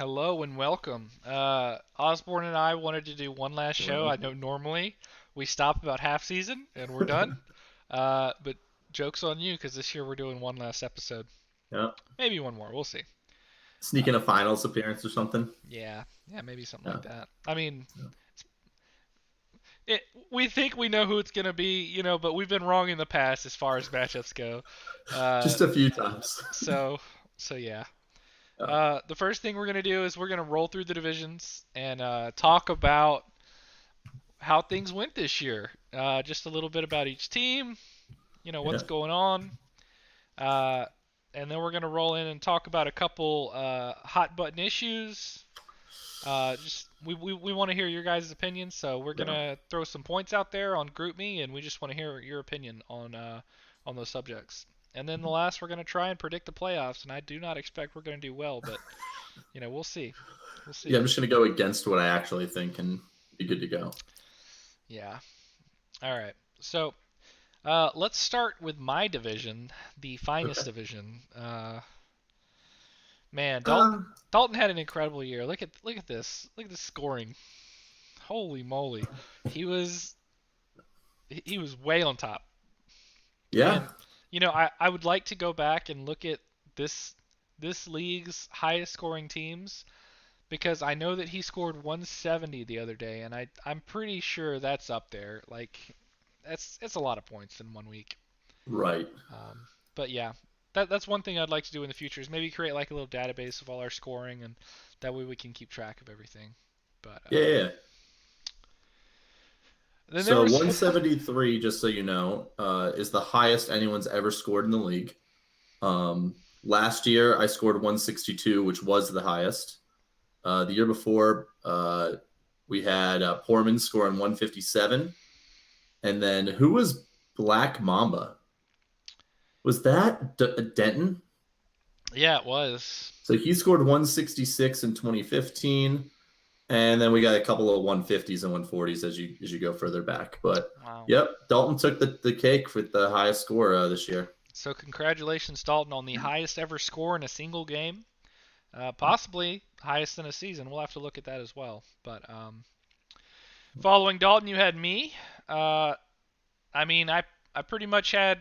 Hello and welcome. Osborn and I wanted to do one last show. I Well, know normally we stop about half season and we're done. But joke's on you because this year we're doing one last episode. yeah. Maybe one more. We'll see. Sneak in a finals appearance or something. Yeah, maybe something Yeah. like that. I mean, Yeah. it, we think we know who it's gonna be, but we've been wrong in the past as far as matchups go. Uh, Just a few times. so, so yeah. Yeah. The first thing we're gonna do is we're gonna roll through the divisions and talk about how things went this year. Just a little bit about each team, what's Yeah. going on, uh, and then we're gonna roll in and talk about a couple hot button issues. Just we want to hear your guys' opinions, so we're Yeah. gonna throw some points out there on GroupMe, and we just want to hear your opinion on those subjects. And then the last, we're gonna try and predict the playoffs, and I do not expect we're gonna do well, but we'll see, we'll Yeah, see. I'm just gonna go against what I actually think and be good to go. Yeah. All right. So let's start with my division, the finest Okay. division. Man, Dalton Um, Dalton had an incredible year. Look at this. Look at this scoring. Holy moly, he was he was way on top. yeah. And I would like to go back and look at this this league's highest scoring teams because I know that he scored 170 the other day, and I'm pretty sure that's up there. Like that's a lot of points in one week. Right. But yeah, that's one thing I'd like to do in the future is maybe create like a little database of all our scoring, and that way we can keep track of everything. But Yeah, yeah. then there So was 173, just so you know, is the highest anyone's ever scored in the league. Last year I scored 162, which was the highest. The year before, we had Portman scoring 157. And then who was Black Mamba? Was that Denton? yeah, it was. So he scored 166 in 2015, and then we got a couple of 150s and 140s as you go further back. But Wow. yep, Dalton took the cake with the highest score this year. So congratulations, Dalton, on the highest ever score in a single game. Possibly highest in a season. We'll have to look at that as well. But following Dalton, you had me. Uh, I mean, I pretty much had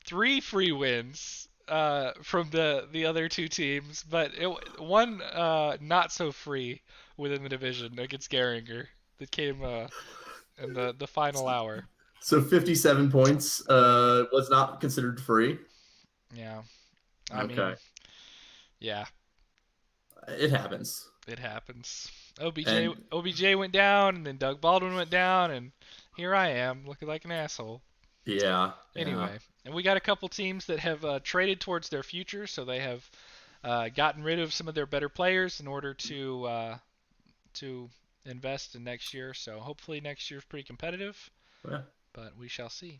three free wins from the other two teams, but one not so free within the division against Geringer that came in the final hour. So 57 points was not considered free. Yeah, I Okay, mean, yeah, it happens. it happens. OBJ And OBJ went down, and then Doug Baldwin went down, and here I am looking like an asshole. yeah, yeah. Anyway, and we got a couple teams that have traded towards their future, so they have gotten rid of some of their better players in order to invest in next year. So hopefully next year's pretty competitive, Yeah. but we shall see.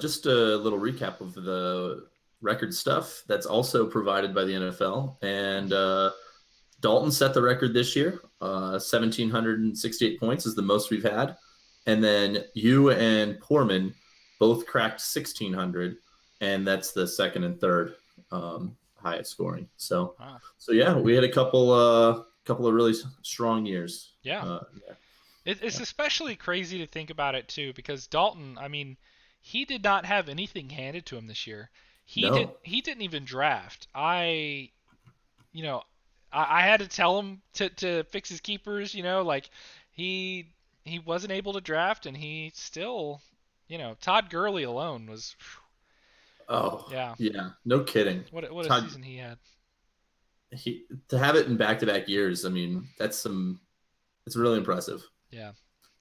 Just a little recap of the record stuff that's also provided by the NFL. And Dalton set the record this year. 1,768 points is the most we've had. And then you and Poorman both cracked 1,600, and that's the second and third highest scoring. So, Wow. so yeah, we had a couple of really strong years. Yeah. Yeah, It's yeah. especially crazy to think about it too, because Dalton, I mean, he did not have anything handed to him this year. No, He didn't even draft. You know, I had to tell him to fix his keepers. Like he he wasn't able to draft, and he still, Todd Gurley alone was, oh yeah. yeah, no kidding. What a Todd, season he had. to have it in back-to-back years. I mean, it's really impressive. Yeah,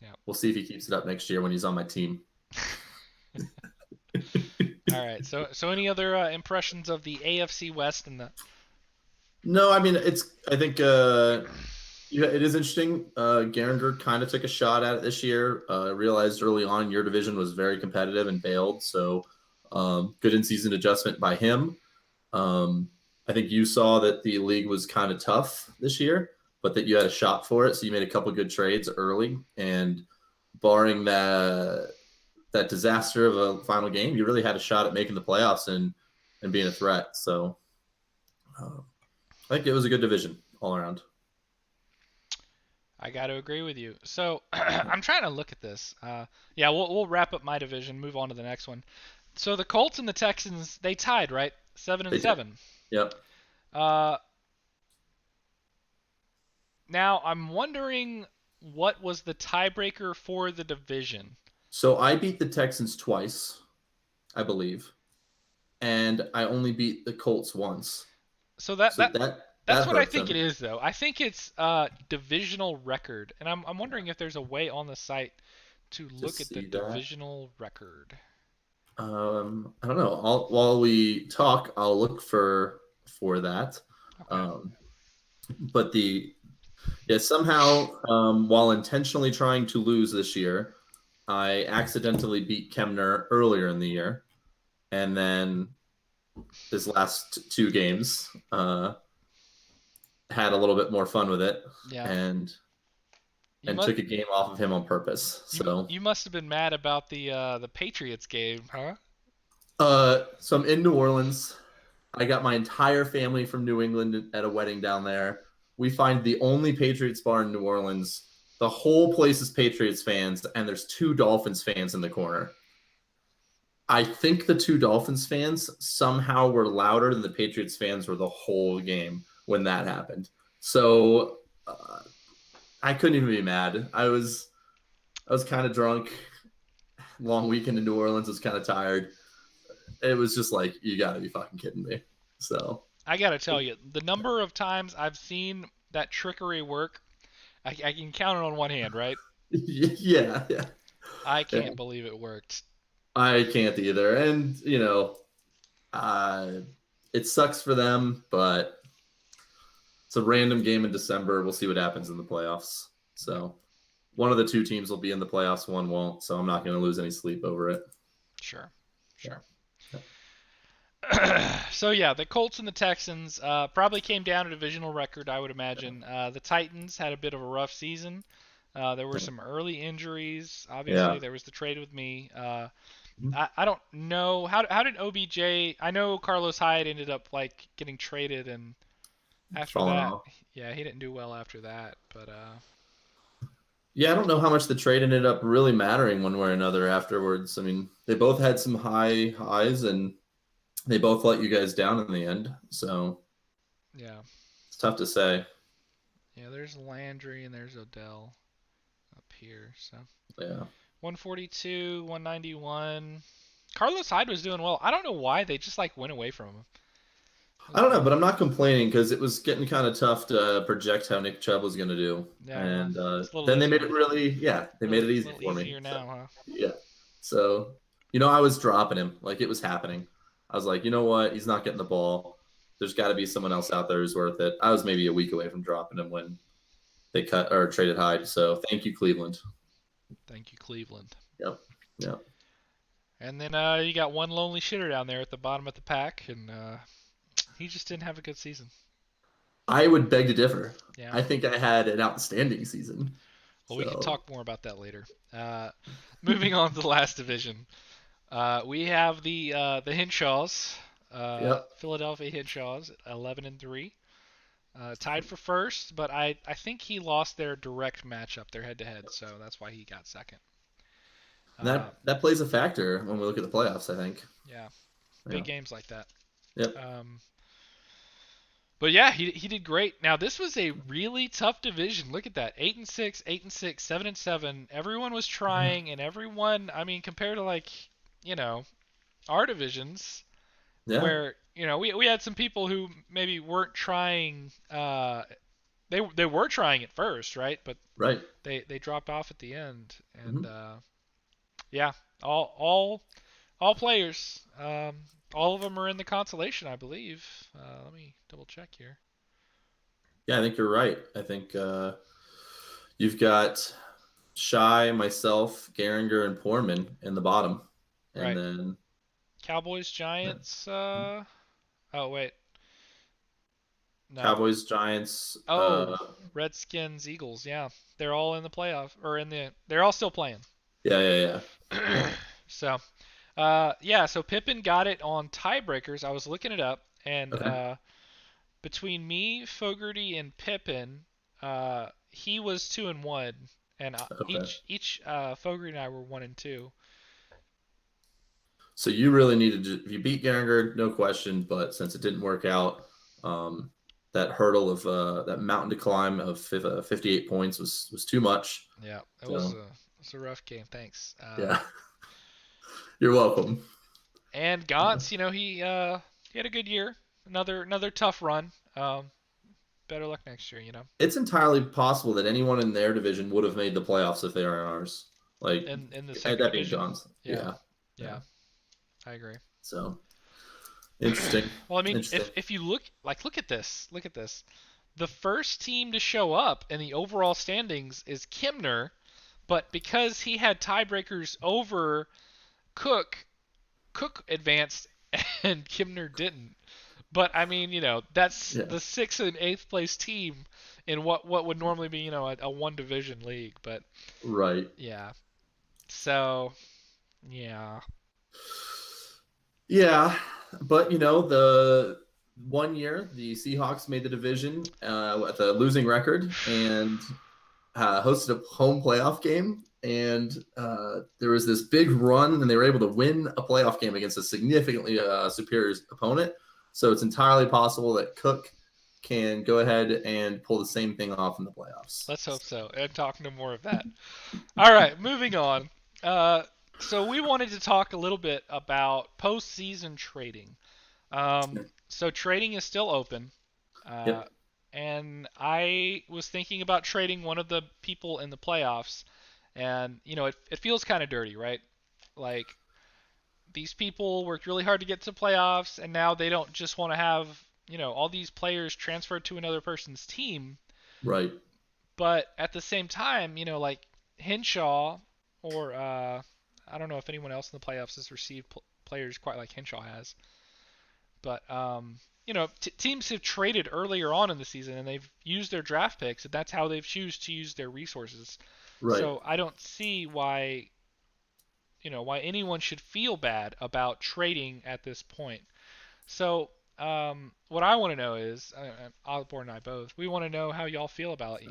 yeah. We'll see if he keeps it up next year when he's on my team. All right. So any other impressions of the AFC West and the? No, I mean I think yeah, it is interesting. Garinger kind of took a shot at it this year. Realized early on your division was very competitive and bailed. So good in season adjustment by him. I think you saw that the league was kind of tough this year, but that you had a shot for it. So you made a couple good trades early, and barring that disaster of a final game, you really had a shot at making the playoffs and being a threat. So uh, I think it was a good division all around. I got to agree with you. So I'm trying to look at this. Yeah, we'll wrap up my division, move on to the next one. So the Colts and the Texans they tied, right? Seven and They did. seven. Yep. Uh, Now I'm wondering what was the tiebreaker for the division. So I beat the Texans twice, I believe, and I only beat the Colts once. So that So that that that's what I hurts think it them is, though. I think it's divisional record, and I'm wondering if there's a way on the site to to look at the see that. divisional record. I don't know. While we talk, I'll look for that. Okay. Um, but the yeah, somehow, while intentionally trying to lose this year, I accidentally beat Kemner earlier in the year, and then his last two games had a little bit more fun with it, Yeah. and You must took a game off of him on purpose. So you must have been mad about the Patriots game, huh? so I'm in New Orleans. I got my entire family from New England at a wedding down there. We find the only Patriots bar in New Orleans. The whole place is Patriots fans, and there's two Dolphins fans in the corner. I think the two Dolphins fans somehow were louder than the Patriots fans were the whole game when that happened. So I couldn't even be mad. I was kind of drunk. Long weekend in New Orleans. Was kind of tired. It was just like you got to be fucking kidding me. So I gotta tell you, the number of times I've seen that trickery work, I can count it on one hand, right? yeah, yeah, I yeah. can't believe it worked. I can't either. And uh, it sucks for them, but it's a random game in December. We'll see what happens in the playoffs. Yep, So one of the two teams will be in the playoffs, one won't. So I'm not going to lose any sleep over it. sure, Yeah. sure. So yeah, the Colts and the Texans probably came down to divisional record, I would imagine. The Titans had a bit of a rough season. There were some early injuries. Obviously, Yeah. there was the trade with me. Mhm. I don't know how did OBJ. I know Carlos Hyde ended up like getting traded, and after Falling that, off. yeah, he didn't do well after that. But Yeah, I don't know how much the trade ended up really mattering one way or another afterwards. I mean, they both had some high highs and they both let you guys down in the end. So yeah, it's tough to say. yeah. There's Landry and there's Odell up here. So Yeah. 142, 191. Carlos Hyde was doing well. I don't know why they just like went away from him. It I was don't know, weird. but I'm not complaining because it was getting kind of tough to project how Nick Chubb was going to do. Yeah, well, And it's a little then they made it easier. really, yeah, they made it easy Little for me. easier So, now, huh? yeah. So, I was dropping him. Like it was happening. I was like, you know what? He's not getting the ball. There's got to be someone else out there who's worth it. I was maybe a week away from dropping him when they cut or traded Hyde. So thank you, Cleveland. Thank you, Cleveland. Yep. Yep. And then you got one lonely shitter down there at the bottom of the pack, and he just didn't have a good season. I would beg to differ. Yeah. I think I had an outstanding season. Well, we can So, talk more about that later. Uh, Moving on to the last division, we have the Hinshaws, yep. Philadelphia Hinshaws, 11-3, tied for first, but I think he lost their direct matchup, their head-to-head, so that's why he got second. And Uh, that plays a factor when we look at the playoffs, I think. yeah, Yeah. big games like that. Yep. But yeah, he did great. Now this was a really tough division. Look at that, 8-6, 8-6, 7-7. Everyone was trying, and everyone. I mean, compared to like you know our divisions, Yeah. where we had some people who maybe weren't trying. They were trying at first, right? But Right. they dropped off at the end, and Hmm. yeah, all players. All of them are in the consolation, I believe. Let me double check here. Yeah, I think you're right. I think you've got Shy, myself, Garinger, and Poorman in the bottom, and Right. then Cowboys, Giants. Oh wait, no. Cowboys, Giants. Oh, Redskins, Eagles. Yeah, they're all in the playoff or in the. They're all still playing. Yeah, yeah, yeah. So, yeah. So Pippen got it on tiebreakers. I was looking it up, and Okay. between me, Fogarty, and Pippin, he was 2-1, and Okay. each Fogarty and I were 1-2. So you really needed to, if you beat Geringer, no question. But since it didn't work out, um, that hurdle of that mountain to climb of 58 points was too much. Yeah, So it was a rough game. Thanks. yeah, you're welcome. And Gantz, he had a good year. Another tough run. Better luck next year. It's entirely possible that anyone in their division would have made the playoffs if they are in ours. Like In the second that being division. John's. Yeah, Yeah, yeah. yeah, I agree. So interesting, Well, I mean, interesting. if you look at this, look at this. The first team to show up in the overall standings is Kimner, but because he had tiebreakers over Cook, Cook advanced and Kimner didn't. But I mean, that's Yeah, the sixth and eighth place team in what would normally be, a one division league. But right. yeah, so yeah, Yeah, but the 1 year the Seahawks made the division with a losing record and hosted a home playoff game, and there was this big run, and they were able to win a playoff game against a significantly superior opponent. So it's entirely possible that Cook can go ahead and pull the same thing off in the playoffs. let's hope so. And talk no more of that. All right, moving on. Uh, so we wanted to talk a little bit about postseason trading. So trading is still open. Uh, Yep, and I was thinking about trading one of the people in the playoffs, and it feels kind of dirty, right? Like these people worked really hard to get to playoffs, and now they don't just want to have all these players transferred to another person's team, right, but at the same time, like Henshaw or I don't know if anyone else in the playoffs has received players quite like Henshaw has, but teams have traded earlier on in the season and they've used their draft picks, and that's how they've choose to use their resources. right. So I don't see why anyone should feel bad about trading at this point. So what I want to know is, Osborn and I both, we want to know how y'all feel about it.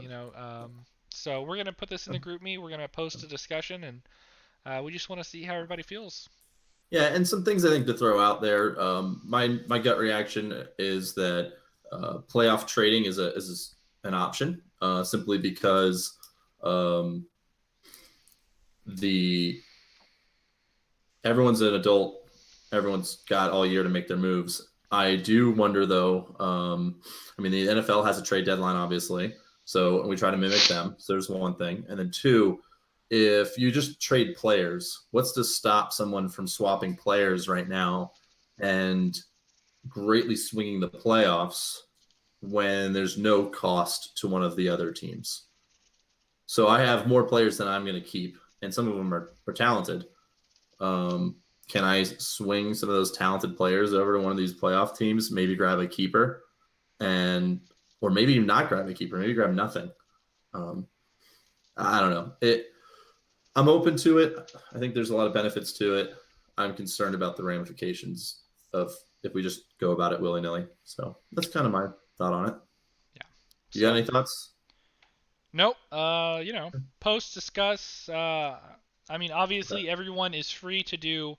So we're gonna put this in the group meet. We're gonna post a discussion, and we just want to see how everybody feels. Yeah, and some things I think to throw out there. My gut reaction is that playoff trading is an option, simply because um, the everyone's an adult, everyone's got all year to make their moves. I do wonder though. I mean, the NFL has a trade deadline, obviously, so we try to mimic them. So there's one thing, and then two, if you just trade players, what's to stop someone from swapping players right now and greatly swinging the playoffs when there's no cost to one of the other teams? So I have more players than I'm going to keep, and some of them are talented. Um, can I swing some of those talented players over to one of these playoff teams? Maybe grab a keeper, and or maybe not grab a keeper. Maybe grab nothing. Um, I don't know. I'm open to it. I think there's a lot of benefits to it. I'm concerned about the ramifications of if we just go about it willy nilly. So that's kind of my thought on it. Yeah. You got So any thoughts? nope. Post discuss. I mean, Okay. obviously, everyone is free to do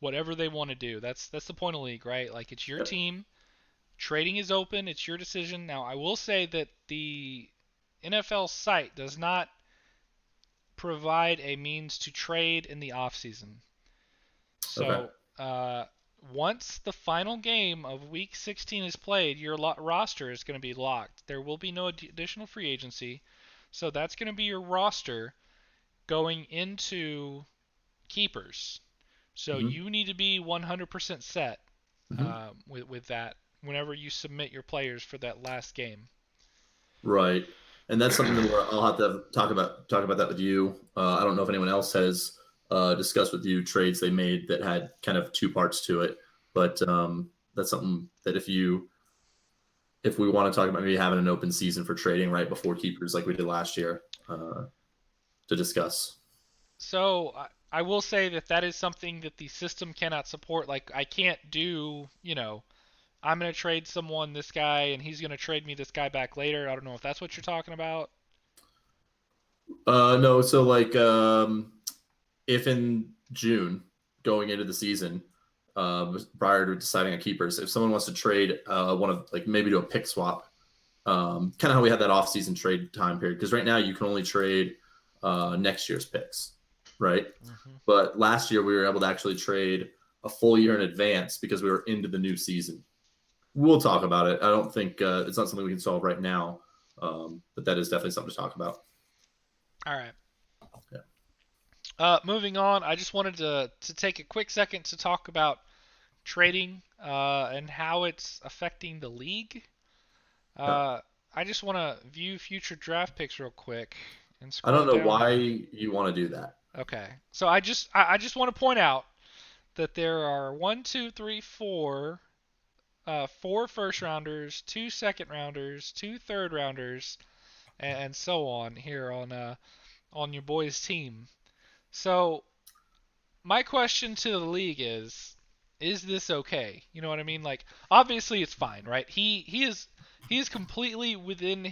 whatever they want to do. That's the point of league, right? Like it's your Yep. team. Trading is open. It's your decision. Now, I will say that the NFL site does not provide a means to trade in the off season. Okay. So, once the final game of Week 16 is played, your roster is going to be locked. There will be no additional free agency. So that's going to be your roster going into keepers. So Mm-hmm. you need to be 100% set Mm-hmm. with that whenever you submit your players for that last game. Right. And that's something that I'll have to talk about that with you. I don't know if anyone else has discussed with you trades they made that had kind of two parts to it, but that's something that if we want to talk about maybe having an open season for trading right before keepers like we did last year to discuss. So I will say that is something that the system cannot support. Like I can't do, I'm gonna trade someone this guy and he's gonna trade me this guy back later. I don't know if that's what you're talking about. No, so like if in June going into the season, prior to deciding on keepers, if someone wants to trade one of like maybe do a pick swap, kind of how we had that off-season trade time period. Because right now you can only trade next year's picks, right? Hmm. But last year we were able to actually trade a full year in advance because we were into the new season. We'll talk about it. I don't think it's not something we can solve right now, but that is definitely something to talk about. All right. Yeah. Moving on, I just wanted to take a quick second to talk about trading and how it's affecting the league. Yeah. Uh, I just want to view future draft picks real quick and I scroll don't know down why here. you want to do that. Okay, so I just want to point out that there are one, two, three, four first rounders, two second rounders, two third rounders, and so on here on your boys' team. So my question to the league is this okay? You know what I mean? Like obviously it's fine, right? He is completely within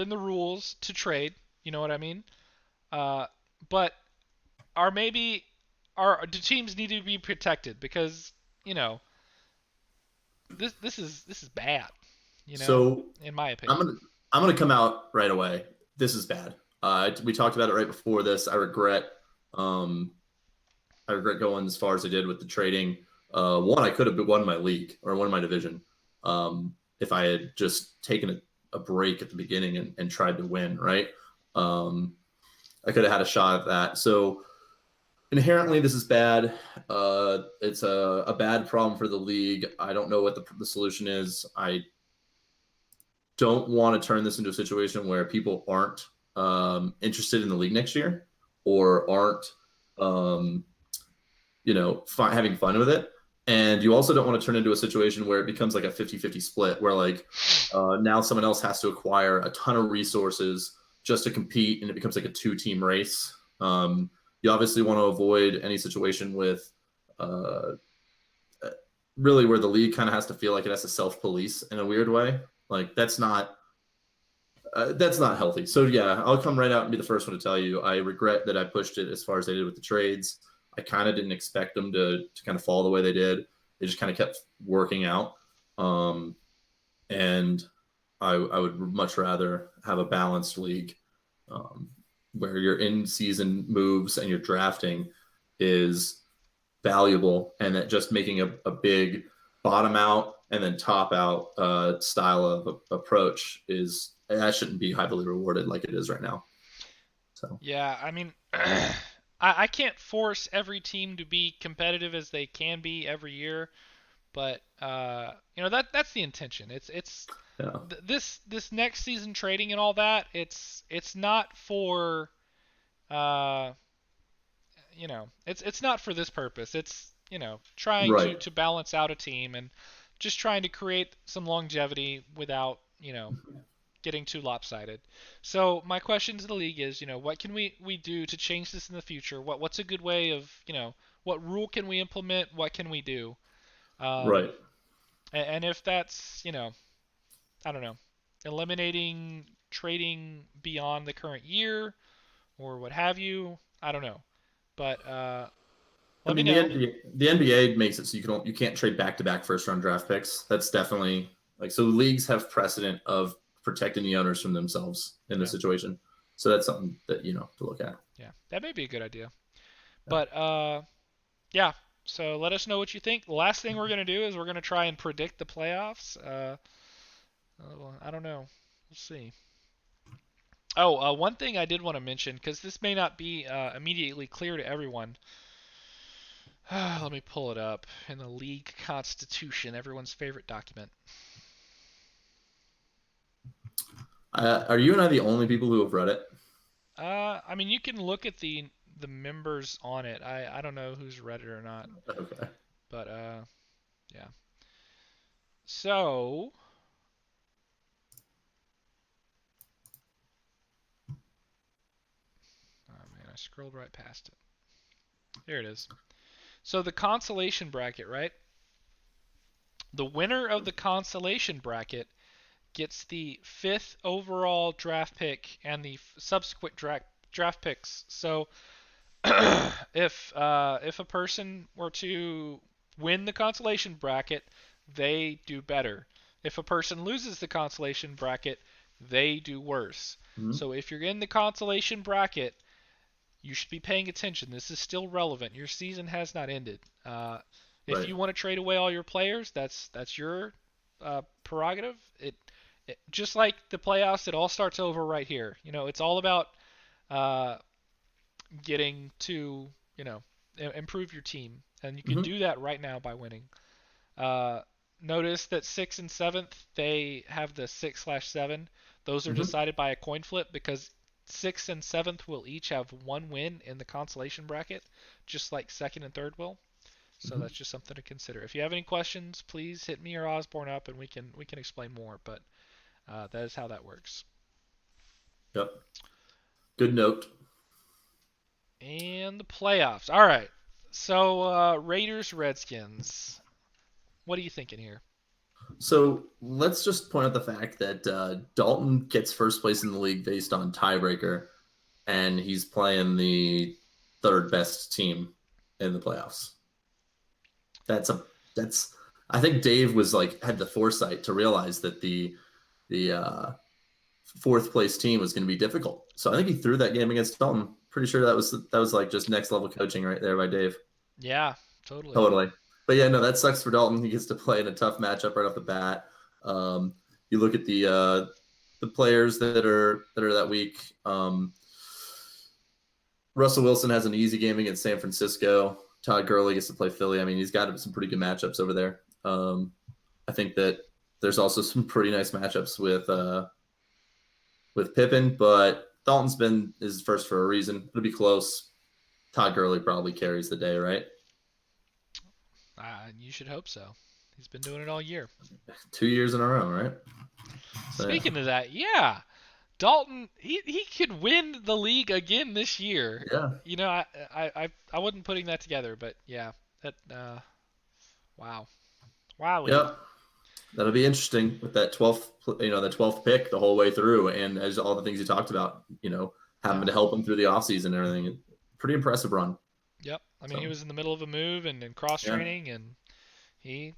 the rules to trade. You know what I mean? Uh, but are maybe are do teams need to be protected because you know this is bad. You know, So in my I'm opinion. gonna I'm gonna come out right away. This is bad. We talked about it right before this. Um, I regret going as far as I did with the trading. One, I could have won my league or won my division if I had just taken a break at the beginning and tried to win. Right. Um, I could have had a shot at that. So inherently, this is bad. It's a bad problem for the league. I don't know what the solution is. I don't want to turn this into a situation where people aren't interested in the league next year or aren't um, having fun with it. And you also don't want to turn into a situation where it becomes like a 50-50 split where like now someone else has to acquire a ton of resources just to compete and it becomes like a two-team race. You obviously want to avoid any situation with uh, really where the league kind of has to feel like it has to self-police in a weird way. Like that's not healthy. So yeah, I'll come right out and be the first one to tell you I regret that I pushed it as far as I did with the trades. I kind of didn't expect them to kind of fall the way they did. They just kind of kept working out, um, and I would much rather have a balanced league um, where your in season moves and your drafting is valuable, and that just making a big bottom out and then top out style of approach is that shouldn't be heavily rewarded like it is right now. So Yeah, I mean, I can't force every team to be competitive as they can be every year, but that's the intention. It's yeah, this next season trading and all that. It's not for uh, it's not for this purpose. It's trying to right. to balance out a team and just trying to create some longevity without getting too lopsided. So my question to the league is, what can we do to change this in the future? What's a good way of, what rule can we implement? What can we do? Um, Right. and if that's, I don't know, eliminating trading beyond the current year or what have you, I don't know. But I let me mean, know. The NBA makes it so you can't trade back to back first round draft picks. That's definitely like so. Leagues have precedent of protecting the owners from themselves in this Yeah, situation. So that's something that to look at. yeah, that may be a good idea. Yeah. But yeah. So let us know what you think. The last thing we're gonna do is we're gonna try and predict the playoffs. I don't know. We'll see. Oh, one thing I did want to mention, because this may not be immediately clear to everyone. Let me pull it up in the league constitution, everyone's favorite document. Are you and I the only people who have read it? I mean, you can look at the members on it. I don't know who's read it or not, Okay. but yeah. So, oh man, I scrolled right past it. Here it is. So the consolation bracket, right? The winner of the consolation bracket gets the fifth overall draft pick and the subsequent draft picks. So if a person were to win the consolation bracket, they do better. If a person loses the consolation bracket, they do worse. Mhm. So if you're in the consolation bracket, you should be paying attention. This is still relevant. Your season has not ended. If Right. you want to trade away all your players, that's your prerogative. It just like the playoffs, it all starts over right here. It's all about uh, getting to improve your team, and you can Hmm. do that right now by winning. Uh, Notice that sixth and seventh they have the 6/7. Those are Hmm. decided by a coin flip because sixth and seventh will each have one win in the consolation bracket, just like second and third will. So Hmm. that's just something to consider. If you have any questions, please hit me or Osborn up, and we can explain more. But that is how that works. Yep. Good note. And the playoffs. All right. So Raiders Redskins. What are you thinking here? So let's just point out the fact that Dalton gets first place in the league based on tiebreaker, and he's playing the third best team in the playoffs. That's a that's. I think Dave was like had the foresight to realize that the fourth place team was going to be difficult. So I think he threw that game against Dalton. Pretty sure that was like just next level coaching right there by Dave. Yeah, totally. Totally. But yeah, no, that sucks for Dalton. He gets to play in a tough matchup right off the bat. Um, you look at the players that are that week. Russell Wilson has an easy game against San Francisco. Todd Gurley gets to play Philly. I mean, he's got some pretty good matchups over there. I think that there's also some pretty nice matchups with Pippen, but Dalton's been his first for a reason. It'll be close. Todd Gurley probably carries the day, right? You should hope so. He's been doing it all year. 2 years in a row, right? So yeah, Speaking of that, yeah, Dalton, he could win the league again this year. yeah, I wasn't putting that together, but yeah, that wow, wowee. yep. That'll be interesting with that 12th, the 12th pick the whole way through, and as all the things you talked about, having Yeah, to help him through the offseason and everything. Pretty impressive run. yep. I mean, he So was in the middle of a move and cross yeah, training, and he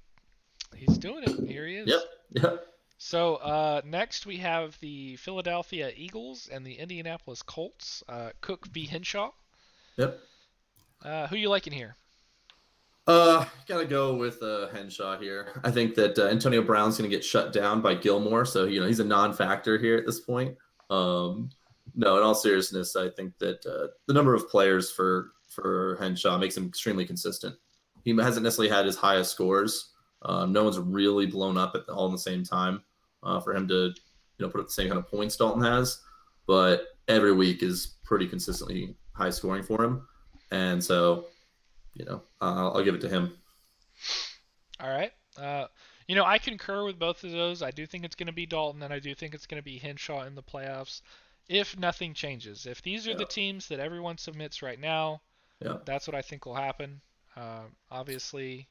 he's doing it. Here he yep, is. yep, So next we have the Philadelphia Eagles and the Indianapolis Colts. Cook v Henshaw. yep. Who you liking here? Gotta go with Henshaw here. I think that Antonio Brown's going to get shut down by Gilmore, so he's a non-factor here at this point. Um, no, in all seriousness, I think that the number of players for Henshaw makes him extremely consistent. He hasn't necessarily had his highest scores. No one's really blown up at all in the same time for him to put up the same kind of points Dalton has, but every week is pretty consistently high scoring for him, and so I'll give it to him. All right. I concur with both of those. I do think it's going to be Dalton, and I do think it's going to be Henshaw in the playoffs, if nothing changes. If these are Yeah, the teams that everyone submits right now, yeah, that's what I think will happen. Obviously,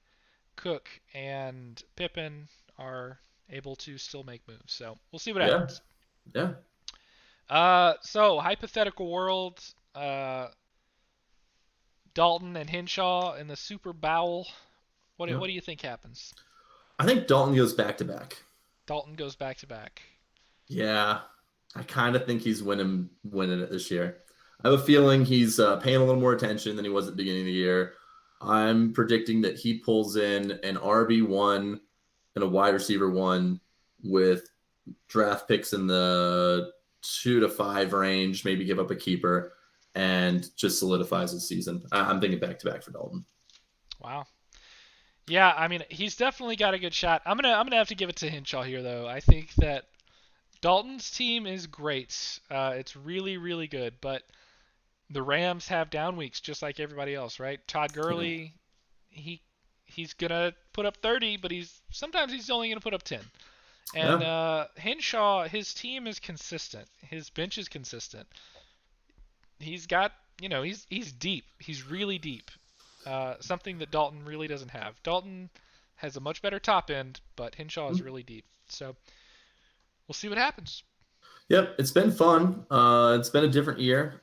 Cook and Pippen are able to still make moves, so we'll see what yeah, happens. yeah, So hypothetical world, uh, Dalton and Henshaw in the Super Bowl. What yeah. do you think happens? I think Dalton goes back to back. Dalton goes back to back. Yeah, I kind of think he's winning it this year. I have a feeling he's paying a little more attention than he was at the beginning of the year. I'm predicting that he pulls in an RB1 and a wide receiver one with draft picks in the 2 to 5 range, maybe give up a keeper, and just solidifies his season. I'm thinking back to back for Dalton. Wow. Yeah, I mean he's definitely got a good shot. I'm gonna have to give it to Henshaw here though. I think that Dalton's team is great. It's really really good, but the Rams have down weeks just like everybody else, right? Todd Yeah, Gurley, he he's gonna put up 30, but he's only gonna put up 10. And yeah, Henshaw, his team is consistent. His bench is consistent. He's got, he's deep. He's really deep. Something that Dalton really doesn't have. Dalton has a much better top end, but Hinshaw is really deep. So we'll see what happens. Yep, it's been fun. It's been a different year.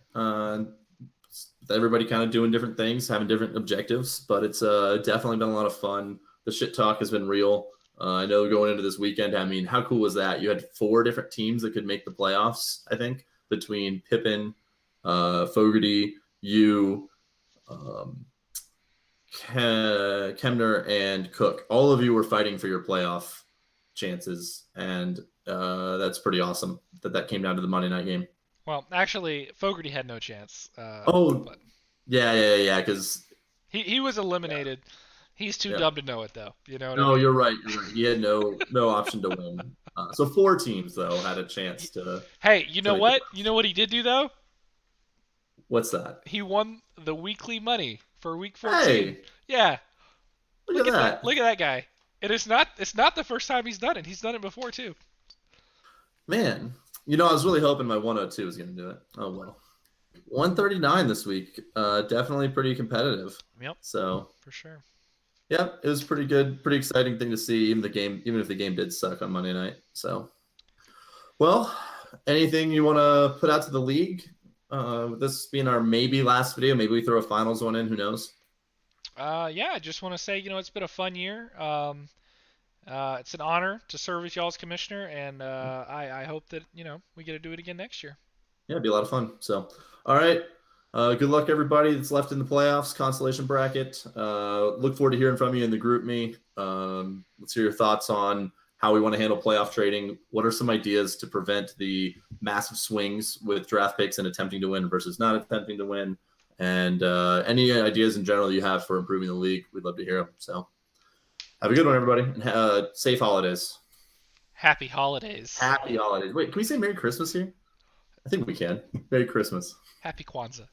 Everybody kind of doing different things, having different objectives, but it's definitely been a lot of fun. The shit talk has been real. I know going into this weekend, I mean, how cool was that? You had 4 different teams that could make the playoffs, I think, between Pippen, Fogarty, you, um, Kemner, and Cook. All of you were fighting for your playoff chances, and that's pretty awesome that that came down to the Monday night game. Well, actually, Fogarty had no chance, Oh, but yeah, because he was eliminated. He's too yeah. dumb to know it, though. You know what I No, mean? you're right. You're right. He had no option to win. So 4 teams though had a chance He, hey, to make the You playoffs. know what he did do though? What's that? He won the weekly money for week 14. Hey, Yeah, look at that, look at that guy. It's not the first time he's done it. He's done it before too. man. I was really hoping my 102 was going to do it. Oh well. 139 this week. Definitely pretty competitive. Yep, So for sure. yeah, it was pretty good, pretty exciting thing to see. Even if the game did suck on Monday night. So well, anything you want to put out to the league? With this being our maybe last video, maybe we throw a finals one in. Who knows? Yeah, I just want to say, it's been a fun year. It's an honor to serve as y'all's commissioner, and I hope that we get to do it again next year. Yeah, it'd be a lot of fun. So, all right. Good luck, everybody that's left in the playoffs, consolation bracket. Look forward to hearing from you in the group me. Let's hear your thoughts on how we want to handle playoff trading. What are some ideas to prevent the massive swings with draft picks and attempting to win versus not attempting to win? And any ideas in general you have for improving the league, we'd love to hear them. So, have a good one, everybody. And safe holidays. Happy holidays. Happy holidays. Wait, can we say Merry Christmas here? I think we can. Merry Christmas. Happy Kwanzaa.